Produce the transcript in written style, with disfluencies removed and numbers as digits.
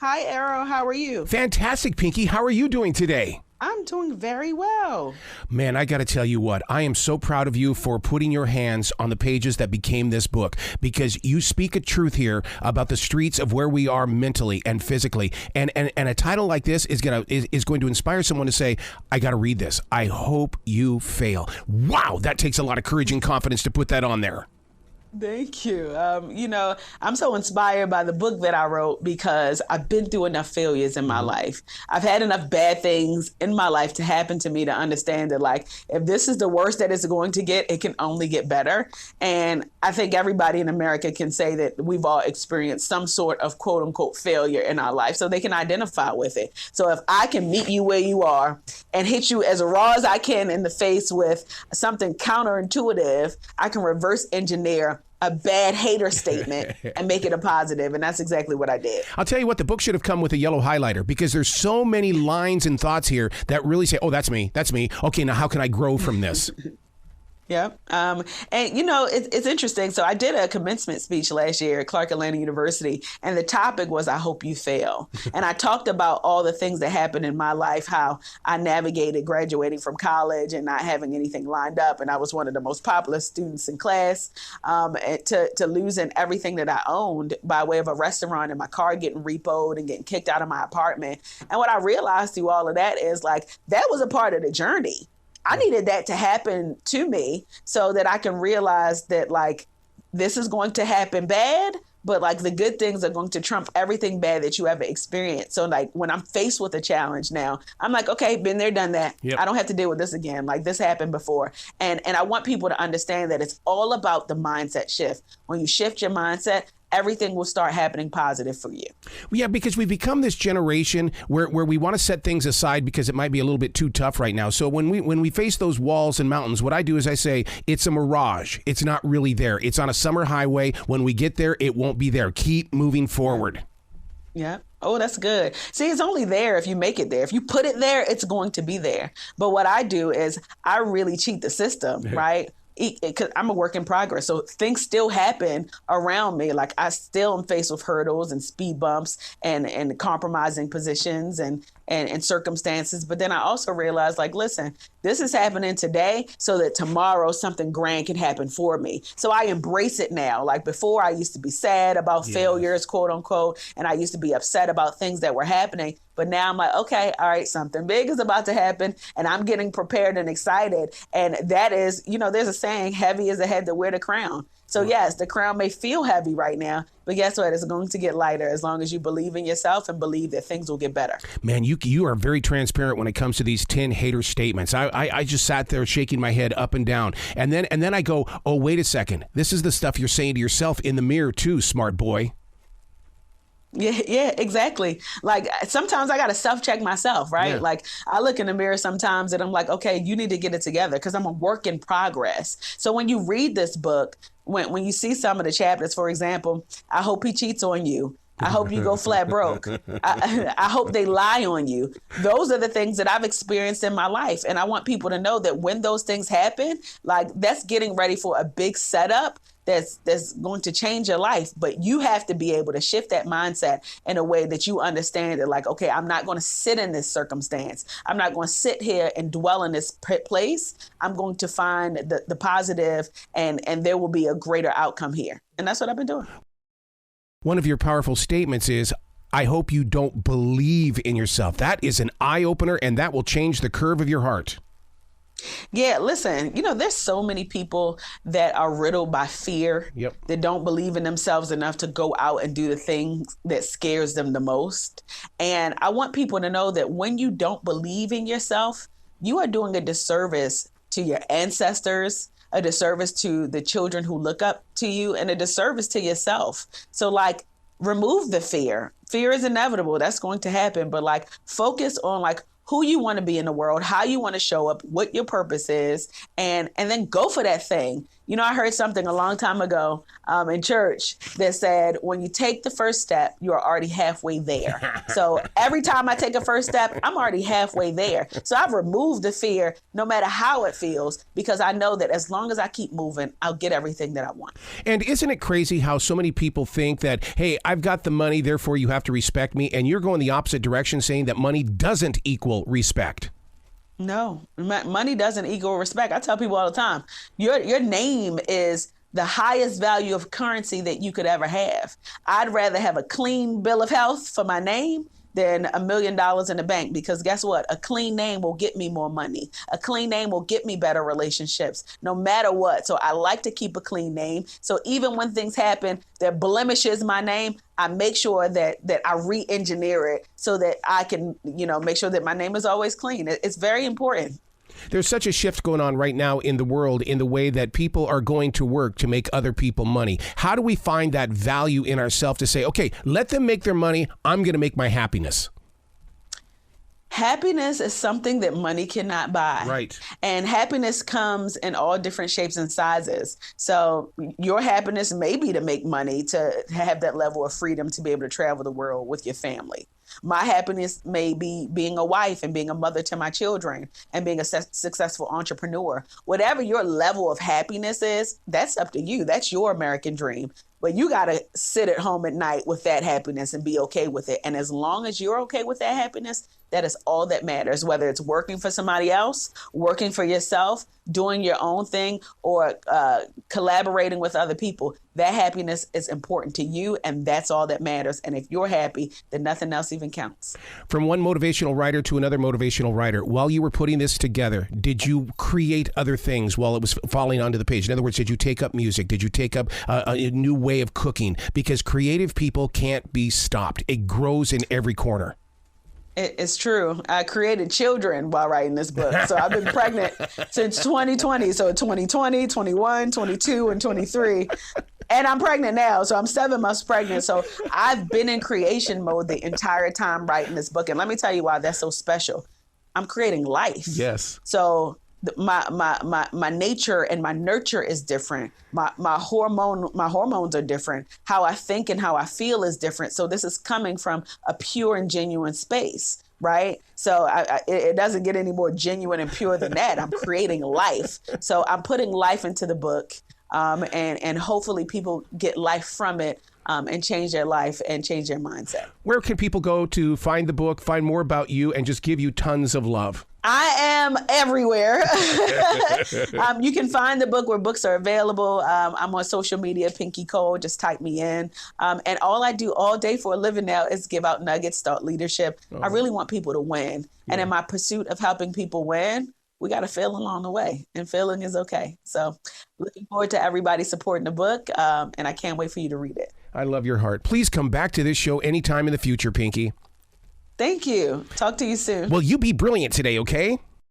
Hi, Arrow. How are you? Fantastic, Pinky. How are you doing today? I'm doing very well. Man, I got to tell you what, I am so proud of you for putting your hands on the pages that became this book, because you speak a truth here about the streets of where we are mentally and physically. And a title like this is going to inspire someone to say, I got to read this. I hope you fail. Wow, that takes a lot of courage and confidence to put that on there. Thank you. I'm so inspired by the book that I wrote because I've been through enough failures in my life. I've had enough bad things in my life to happen to me to understand that, like, if this is the worst that it's going to get, it can only get better. And I think everybody in America can say that we've all experienced some sort of quote unquote failure in our life, so they can identify with it. So if I can meet you where you are and hit you as raw as I can in the face with something counterintuitive, I can reverse engineer a bad hater statement and make it a positive. And that's exactly what I did. I'll tell you what, the book should have come with a yellow highlighter, because there's so many lines and thoughts here that really say, oh, that's me. That's me. Okay, now how can I grow from this? Yeah. It's interesting. So I did a commencement speech last year at Clark Atlanta University, and the topic was, I hope you fail. And I talked about all the things that happened in my life, how I navigated graduating from college and not having anything lined up. And I was one of the most popular students in class, to losing everything that I owned by way of a restaurant and my car getting repoed and getting kicked out of my apartment. And what I realized through all of that is, like, that was a part of the journey. I needed that to happen to me so that I can realize that, like, this is going to happen bad, but, like, the good things are going to trump everything bad that you ever experienced. So, like, when I'm faced with a challenge now, I'm like, okay, been there, done that. Yep. I don't have to deal with this again. Like, this happened before. And I want people to understand that it's all about the mindset shift. When you shift your mindset, everything will start happening positive for you. Yeah, because we've become this generation where we want to set things aside because it might be a little bit too tough right now. So when we face those walls and mountains, what I do is I say, it's a mirage. It's not really there. It's on a summer highway. When we get there, it won't be there. Keep moving forward. Yeah. Oh, that's good. See, it's only there if you make it there. If you put it there, it's going to be there. But what I do is I really cheat the system, right? Because I'm a work in progress. So things still happen around me. Like, I still am faced with hurdles and speed bumps and compromising positions and circumstances. But then I also realized, like, listen, this is happening today so that tomorrow something grand can happen for me. So I embrace it now. Like, before, I used to be sad about failures, quote unquote, and I used to be upset about things that were happening. But now I'm like, okay, all right, something big is about to happen, and I'm getting prepared and excited. And that is, there's a saying, heavy is the head that wear the crown. So yes, the crown may feel heavy right now, but guess what? It's going to get lighter as long as you believe in yourself and believe that things will get better. Man, you are very transparent when it comes to these 10 hater statements. I just sat there shaking my head up and down. And then I go, oh, wait a second. This is the stuff you're saying to yourself in the mirror too, smart boy. Yeah, exactly. Like, sometimes I got to self-check myself, right? Yeah. Like, I look in the mirror sometimes and I'm like, okay, you need to get it together, because I'm a work in progress. So when you read this book, when you see some of the chapters, for example, I hope he cheats on you. I hope you go flat broke. I hope they lie on you. Those are the things that I've experienced in my life. And I want people to know that when those things happen, like, that's getting ready for a big setup that's going to change your life. But you have to be able to shift that mindset in a way that you understand that, like, okay, I'm not going to sit in this circumstance. I'm not going to sit here and dwell in this place. I'm going to find the positive, and there will be a greater outcome here. And that's what I've been doing. One of your powerful statements is, I hope you don't believe in yourself. That is an eye-opener, and that will change the curve of your heart. Yeah, listen, there's so many people that are riddled by fear, that don't believe in themselves enough to go out and do the things that scares them the most. And I want people to know that when you don't believe in yourself, you are doing a disservice to your ancestors, a disservice to the children who look up to you, and a disservice to yourself. So, like, remove the fear. Fear is inevitable. That's going to happen. But, like, focus on, like, who you want to be in the world, how you want to show up, what your purpose is, and then go for that thing. You know, I heard something a long time ago in church that said, when you take the first step, you are already halfway there. So every time I take a first step, I'm already halfway there. So I've removed the fear, no matter how it feels, because I know that as long as I keep moving, I'll get everything that I want. And isn't it crazy how so many people think that, hey, I've got the money, therefore you have to respect me, and you're going the opposite direction, saying that money doesn't equal respect? No, money doesn't equal respect. I tell people all the time, your name is the highest value of currency that you could ever have. I'd rather have a clean bill of health for my name than $1 million in the bank, because guess what? A clean name will get me more money. A clean name will get me better relationships, no matter what. So I like to keep a clean name. So even when things happen that blemishes my name, I make sure that I re-engineer it so that I can, make sure that my name is always clean. It's very important. There's such a shift going on right now in the world in the way that people are going to work to make other people money. How do we find that value in ourselves to say, okay, let them make their money. I'm going to make my happiness? Happiness is something that money cannot buy. Right. And happiness comes in all different shapes and sizes. So your happiness may be to make money, to have that level of freedom to be able to travel the world with your family. My happiness may be being a wife and being a mother to my children and being a successful entrepreneur. Whatever your level of happiness is, that's up to you. That's your American dream. But you got to sit at home at night with that happiness and be okay with it. And as long as you're okay with that happiness, that is all that matters, whether it's working for somebody else, working for yourself, doing your own thing, or collaborating with other people. That happiness is important to you, and that's all that matters. And if you're happy, then nothing else even counts. From one motivational writer to another motivational writer, while you were putting this together, did you create other things while it was falling onto the page? In other words, did you take up music? Did you take up a new way of cooking? Because creative people can't be stopped. It grows in every corner. It's true. I created children while writing this book. So I've been pregnant since 2020. So 2020, 21, 22, and 23. And I'm pregnant now. So I'm 7 months pregnant. So I've been in creation mode the entire time writing this book. And let me tell you why that's so special. I'm creating life. Yes. So my nature and my nurture is different. My hormones are different. How I think and how I feel is different. So this is coming from a pure and genuine space, right? So it doesn't get any more genuine and pure than that. I'm creating life. So I'm putting life into the book, and hopefully people get life from it. And change their life and change their mindset. Where can people go to find the book, find more about you, and just give you tons of love? I am everywhere. You can find the book where books are available. I'm on social media, Pinky Cole. Just type me in. And all I do all day for a living now is give out nuggets, thought leadership. I really want people to win. Yeah. And in my pursuit of helping people win, we got to fail along the way, and failing is okay. So looking forward to everybody supporting the book, and I can't wait for you to read it. I love your heart. Please come back to this show anytime in the future, Pinky. Thank you. Talk to you soon. Well, you be brilliant today, okay?